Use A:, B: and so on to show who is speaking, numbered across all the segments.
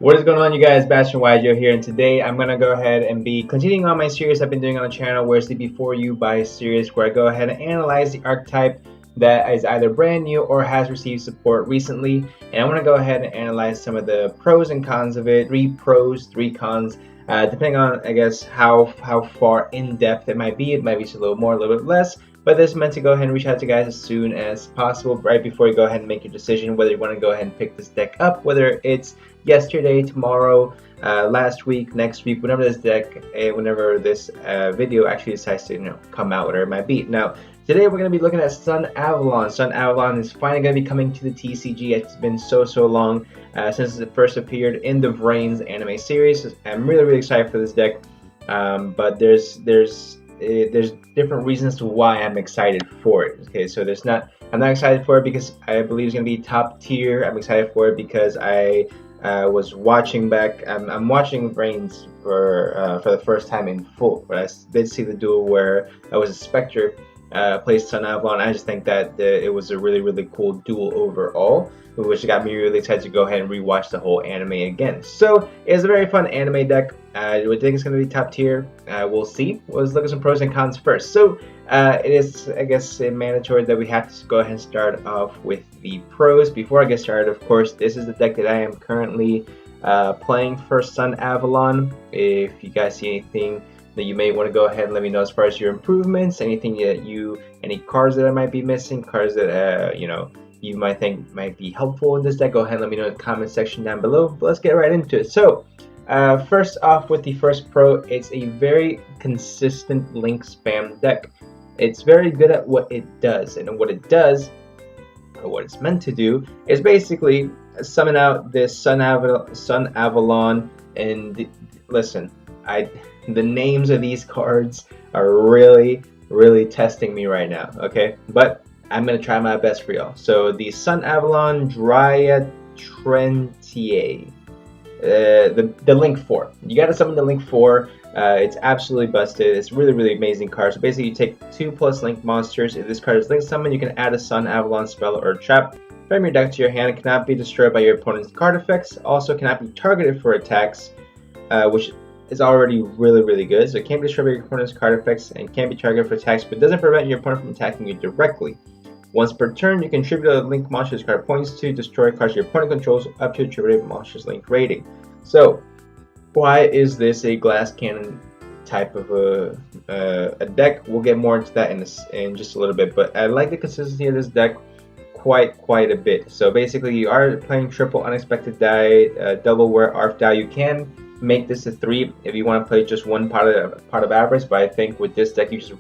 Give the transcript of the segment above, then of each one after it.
A: What is going on, you guys? Bashtian here, and today I'm gonna go ahead and be continuing on my series I've been doing on the channel, where it's the Before You Buy series, where I go ahead and analyze the archetype that is either brand new or has received support recently. And I want to go ahead and analyze some of the pros and cons of it, 3 pros, 3 cons, depending on, I guess, how far in depth it might be. It might be just a little more, a little bit less. But this is meant to go ahead and reach out to you guys as soon as possible, right before you go ahead and make your decision whether you want to go ahead and pick this deck up, whether it's yesterday, tomorrow, last week, next week, whenever this deck, whenever this video actually decides to come out, whatever it might be. Now, today we're going to be looking at Sunavalon. Sunavalon is finally going to be coming to the TCG. It's been so long since it first appeared in the Vrains anime series. I'm really excited for this deck, but there's different reasons to why I'm excited for it. Okay, so I'm not excited for it because I believe it's going to be top tier. I'm excited for it because I was watching back. I'm watching Vrains for the first time in full, but I did see the duel where I was a Spectre plays Sunavalon. I just think that it was a really cool duel overall, which got me really excited to go ahead and rewatch the whole anime again. So it's a very fun anime deck. I think it's going to be top tier. We'll see. Let's look at some pros and cons first. So it is, I guess, mandatory that we have to go ahead and start off with the pros. Before I get started, of course, this is the deck that I am currently playing for Sunavalon. If you guys see anything that you may want to go ahead and let me know as far as your improvements, any cards that I might be missing, cards that you might think might be helpful in this deck, go ahead and let me know in the comment section down below. But let's get right into it. So first off, with the first pro, it's a very consistent link spam deck. It's very good at what it does, and what it does, or what it's meant to do, is basically summon out this Sunavalon. And listen, the names of these cards are really testing me right now, okay? But I'm going to try my best for y'all. So the Sunavalon Trentier, the Link 4. You got to summon the Link 4. It's absolutely busted. It's really amazing card. So basically you take 2+ Link monsters. If this card is Link summoned, you can add a Sunavalon spell or trap from your deck to your hand. It cannot be destroyed by your opponent's card effects. Also cannot be targeted for attacks, which is already really good. So it can't be destroyed by your opponent's card effects and can't be targeted for attacks, but doesn't prevent your opponent from attacking you directly. Once per turn, you contribute a link monster's card points to destroy cards your opponent controls up to attributed monster's link rating. So why is this a glass cannon type of a deck? We'll get more into that in just a little bit, but I like the consistency of this deck quite a bit. So basically, you are playing triple unexpected die, double wear ARF die. You can make this a 3 if you want to play just one part of average, but I think with this deck you just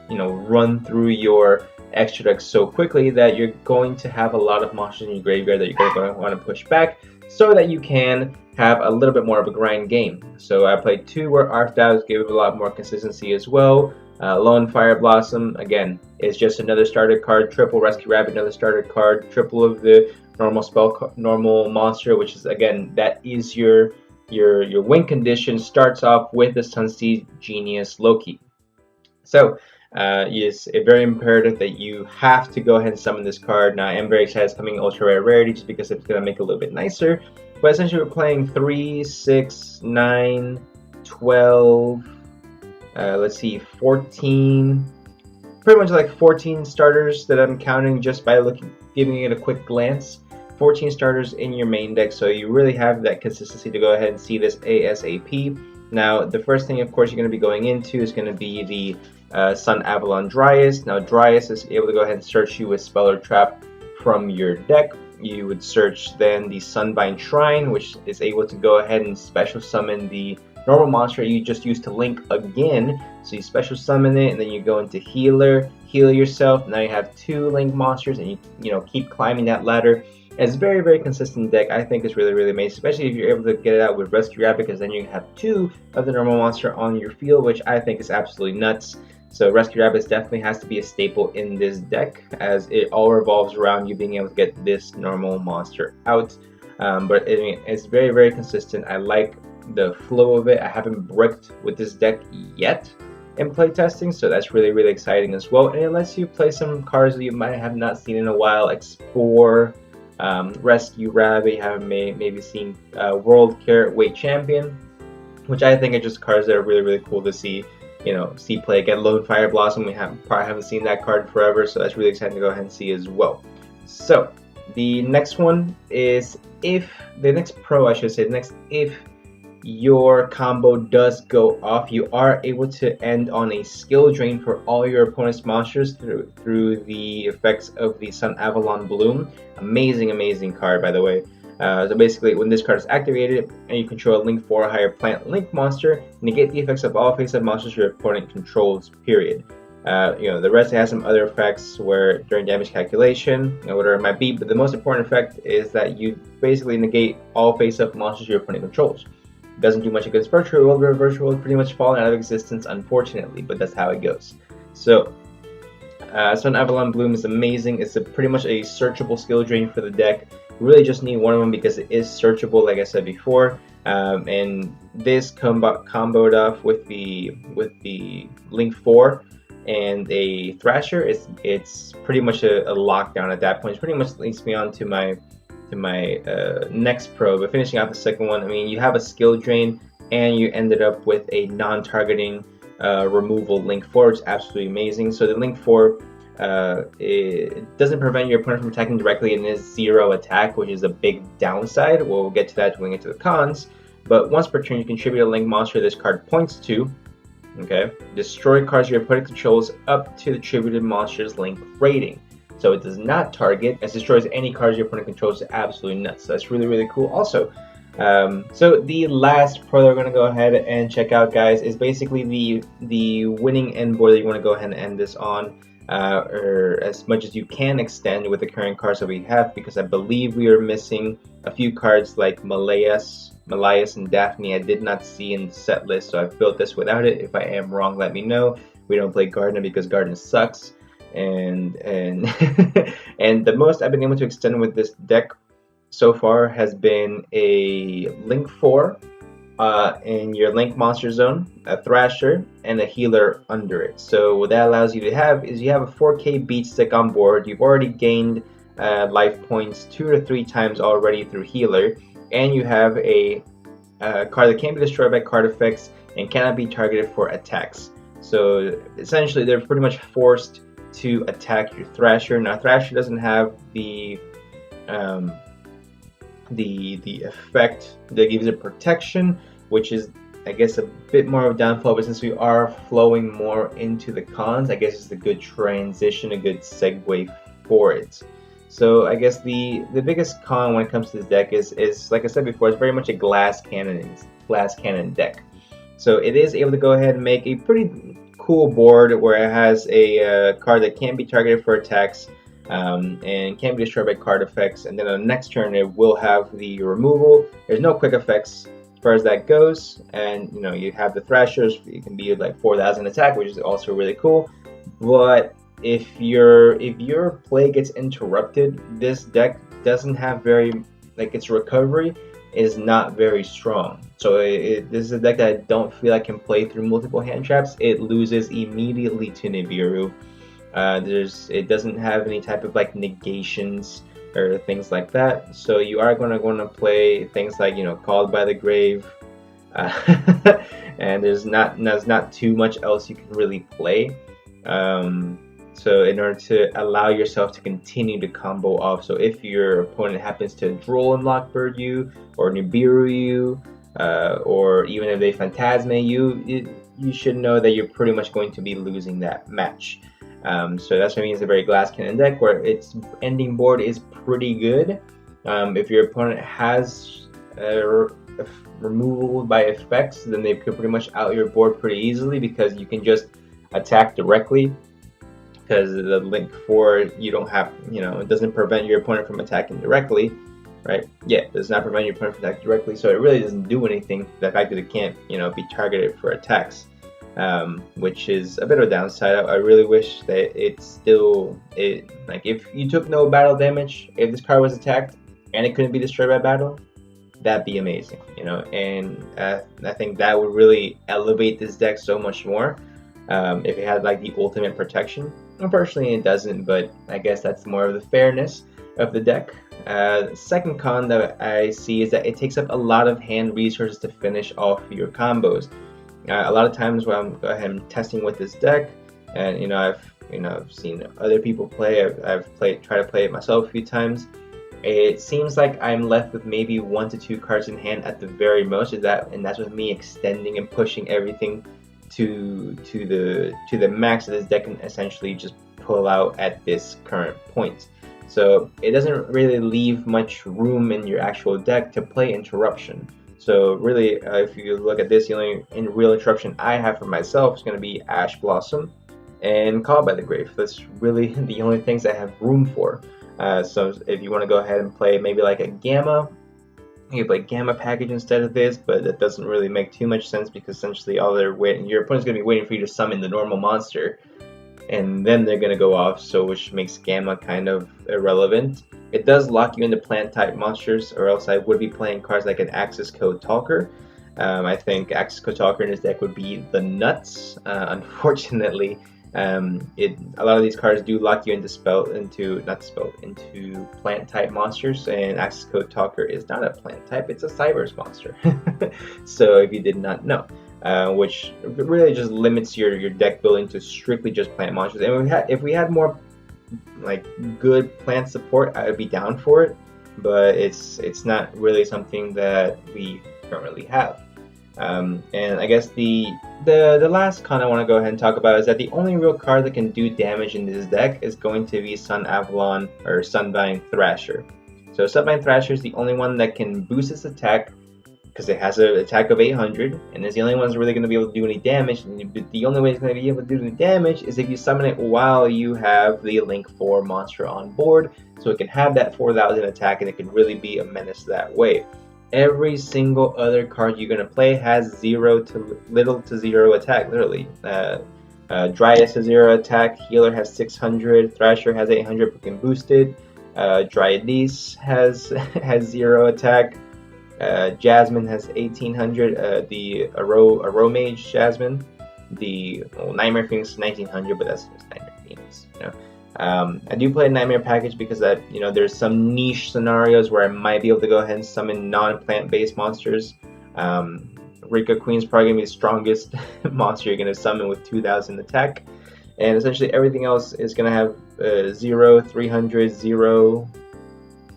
A: run through your extra deck so quickly that you're going to have a lot of monsters in your graveyard that you're going to want to push back so that you can have a little bit more of a grind game. So I played 2 where ARF dies, gave it a lot more consistency as well. Lone Fire Blossom, again, is just another starter card. Triple Rescue Rabbit, another starter card. Triple of the normal monster, which is, again, that is your win condition. Starts off with the Sunseed Genius Loki. So it's very imperative that you have to go ahead and summon this card. Now I am very excited it's coming ultra rare rarity just because it's going to make it a little bit nicer. But essentially we're playing 3, 6, 9, 12, let's see, 14, pretty much like 14 starters that I'm counting just by giving it a quick glance. 14 starters in your main deck, so you really have that consistency to go ahead and see this ASAP. Now, the first thing, of course, you're going to be going into is going to be the Sunavalon Dryas. Now, Dryas is able to go ahead and search you with spell or trap from your deck. You would search then the Sunbind Shrine, which is able to go ahead and special summon the normal monster you just used to link again. So you special summon it, and then you go into Healer, heal yourself. Now you have 2 link monsters, and you keep climbing that ladder. It's a very consistent deck. I think it's really amazing, especially if you're able to get it out with Rescue Rabbit, because then you have 2 of the normal monster on your field, which I think is absolutely nuts. So Rescue Rabbit definitely has to be a staple in this deck, as it all revolves around you being able to get this normal monster out. But it's very consistent. I like the flow of it. I haven't bricked with this deck yet in playtesting, so that's really exciting as well. And it lets you play some cards that you might have not seen in a while, explore Rescue Rabbit, you haven't maybe seen World Carrot Weight Champion, which I think are just cards that are really, really cool to see, see play again. Lone Fire Blossom, we probably haven't seen that card forever, so that's really exciting to go ahead and see as well. So the next one is if your combo does go off, you are able to end on a skill drain for all your opponent's monsters through the effects of the Sunavalon Bloom. Amazing card, by the way. So basically, when this card is activated and you control a Link 4 or higher plant Link monster, negate the effects of all face-up monsters your opponent controls, period. The rest has some other effects where during damage calculation, whatever it might be, but the most important effect is that you basically negate all face-up monsters your opponent controls. It doesn't do much against Virtual World, where Virtual World pretty much fallen out of existence, unfortunately, but that's how it goes. So, Sunavalon Bloom is amazing. It's pretty much a searchable skill drain for the deck. You really just need one of them because it is searchable, like I said before. And this comboed off with the Link 4 and a Thrasher, it's pretty much a lockdown at that point. It pretty much leads me on to my next pro. But finishing off the second one, I mean, you have a skill drain and you ended up with a non-targeting removal Link 4, which is absolutely amazing. So the Link 4, it doesn't prevent your opponent from attacking directly and is 0 attack, which is a big downside. We'll get to that when we get to the cons. But once per turn, you contribute a Link monster this card points to. Okay, destroy cards your opponent controls up to the attributed monster's Link rating. So it does not target, and destroys any cards your opponent controls. It's absolutely nuts. So that's really cool. Also, so the last pro that we're going to go ahead and check out, guys, is basically the winning end board that you want to go ahead and end this on, or as much as you can extend with the current cards that we have, because I believe we are missing a few cards like Malayas and Daphne I did not see in the set list, so I've built this without it. If I am wrong, let me know. We don't play Garden because Garden sucks, and and the most I've been able to extend with this deck so far has been a Link 4 in your Link monster zone, a Thrasher, and a healer under it. So what that allows you to have is you have a 4K beat stick on board. You've already gained life points 2 to 3 times already through healer, and you have a card that can't be destroyed by card effects and cannot be targeted for attacks. So essentially, they're pretty much forced to attack your Thrasher. Now, Thrasher doesn't have the effect that gives it protection, which is, I guess, a bit more of a downfall. But since we are flowing more into the cons, I guess it's a good transition, a good segue for it. So I guess the biggest con when it comes to this deck is like I said before, it's very much a glass cannon deck. So it is able to go ahead and make a pretty cool board where it has a card that can't be targeted for attacks and can't be destroyed by card effects. And then on the next turn, it will have the removal. There's no quick effects as far as that goes. And you have the Thrashers. It can be like 4,000 attack, which is also really cool. But if your play gets interrupted, this deck doesn't have its recovery is not very strong. So this is a deck that I don't feel I can play through multiple hand traps. It loses immediately to Nibiru. It doesn't have any type of negations or things like that. So you are going to play things like Called by the Grave, and there's not too much else you can really play. So in order to allow yourself to continue to combo off, so if your opponent happens to Droll and Lockbird you, or Nibiru you, or even if they Phantasma you, you should know that you're pretty much going to be losing that match. So that's what I mean. It's a very glass cannon deck where its ending board is pretty good. If your opponent has removal by effects, then they could pretty much out your board pretty easily because you can just attack directly. Because the Link 4, you don't have, it doesn't prevent your opponent from attacking directly, right? Yeah, it does not prevent your opponent from attacking directly, so it really doesn't do anything. The fact that it can't, be targeted for attacks, which is a bit of a downside. I really wish that if you took no battle damage, if this card was attacked and it couldn't be destroyed by battle, that'd be amazing, And I think that would really elevate this deck so much more. If it had the ultimate protection. Unfortunately, it doesn't, but I guess that's more of the fairness of the deck. The second con that I see is that it takes up a lot of hand resources to finish off your combos. A lot of times when I'm go ahead and testing with this deck, and I've seen other people play. I've tried to play it myself a few times. It seems like I'm left with maybe 1 to 2 cards in hand at the very most, and that's with me extending and pushing everything to the max that this deck can essentially just pull out at this current point. So it doesn't really leave much room in your actual deck to play interruption. So really, if you look at this, the only real interruption I have for myself is going to be Ash Blossom and Call by the Grave. That's really the only things I have room for. So if you want to go ahead and play maybe like a Gamma, you can play Gamma package instead of this, but that doesn't really make too much sense because essentially all they're waiting, your opponent's going to be waiting for you to summon the normal monster, and then they're going to go off, so which makes Gamma kind of irrelevant. It does lock you into plant type monsters, or else I would be playing cards like an Access Code Talker. I think Access Code Talker in this deck would be the nuts. Unfortunately, a lot of these cards do lock you into plant type monsters, and Access Code Talker is not a plant type, it's a Cybers monster. So if you did not know, which really just limits your deck building to strictly just plant monsters. And if we had more like good plant support, I would be down for it, but it's not really something that we currently have. And I guess the last con I want to go ahead and talk about is that the only real card that can do damage in this deck is going to be Sunavalon or Sunvine Thrasher. So Sunvine Thrasher is the only one that can boost its attack because it has an attack of 800, and it's the only one that's really going to be able to do any damage. And the only way it's going to be able to do any damage is if you summon it while you have the Link 4 monster on board, so it can have that 4,000 attack, and it can really be a menace that way. Every single other card you're going to play has little to zero attack, literally. Dryas has 0 attack, Healer has 600, Thrasher has 800 but can boost it, Dryadis has 0 attack, Jasmine has 1800, the Aromage Jasmine, the Nightmare Phoenix is 1900, but that's just Nightmare Phoenix, you know. I do play a Nightmare package because there's some niche scenarios where I might be able to go ahead and summon non-plant based monsters. Rika Queen's probably going to be the strongest monster you're going to summon with 2000 attack, and essentially everything else is going to have 0, 300, 0,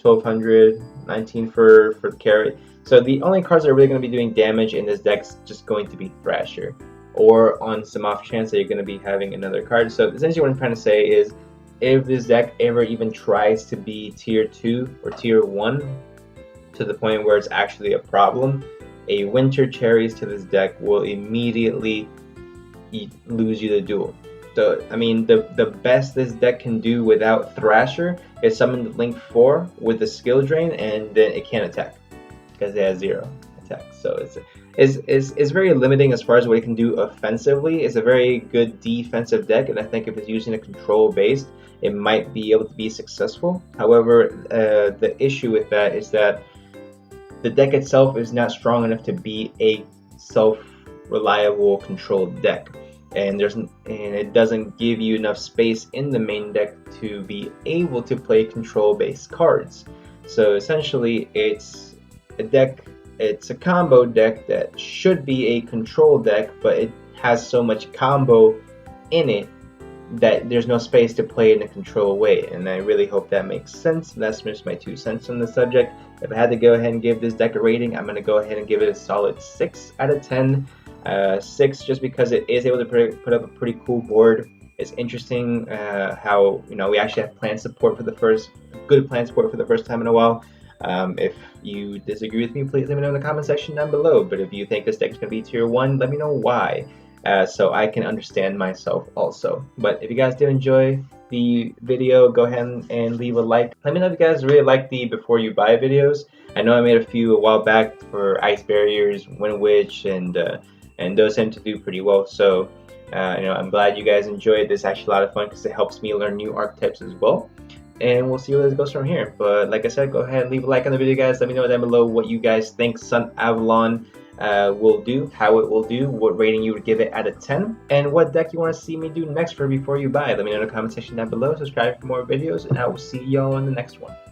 A: 1200, 19 for the carry. So the only cards that are really going to be doing damage in this deck is just going to be Thrasher, or on some off chance that you're going to be having another card. So essentially what I'm trying to say is, if this deck ever even tries to be tier 2 or tier 1 to the point where it's actually a problem, a Winter Cherries to this deck will immediately lose you the duel. So, I mean, the best this deck can do without Thrasher is summon the Link 4 with the skill drain, and then it can't attack because it has 0 attack. So it's very limiting as far as what it can do offensively. It's a very good defensive deck, and I think if it's using a control based, it might be able to be successful. However, the issue with that is that the deck itself is not strong enough to be a self-reliable controlled deck, and it doesn't give you enough space in the main deck to be able to play control-based cards. So essentially, it's a combo deck that should be a control deck, but it has so much combo in it that there's no space to play in a control way, and I really hope that makes sense. That's just my 2 cents on the subject. If I had to go ahead and give this deck a rating, I'm going to go ahead and give it a solid 6 out of 10. 6 just because it is able to put up a pretty cool board. It's interesting how we actually have plan support for the first time in a while. If you disagree with me, please let me know in the comment section down below. But if you think this deck is going to be tier 1, let me know why. So I can understand myself also. But if you guys did enjoy the video, go ahead and leave a like. Let me know if you guys really like the before you buy videos. I know I made a few a while back for Ice Barriers, Wind Witch, and those tend to do pretty well. So I'm glad you guys enjoyed this. Actually a lot of fun because it helps me learn new archetypes as well. and we'll see where this goes from here. But like I said, go ahead and leave a like on the video, guys. Let me know down below what you guys think Sunavalon will do, how it will do, what rating you would give it out of 10, and what deck you want to see me do next for before you buy. Let me know in the comment section down below. Subscribe for more videos, and I will see y'all in the next one.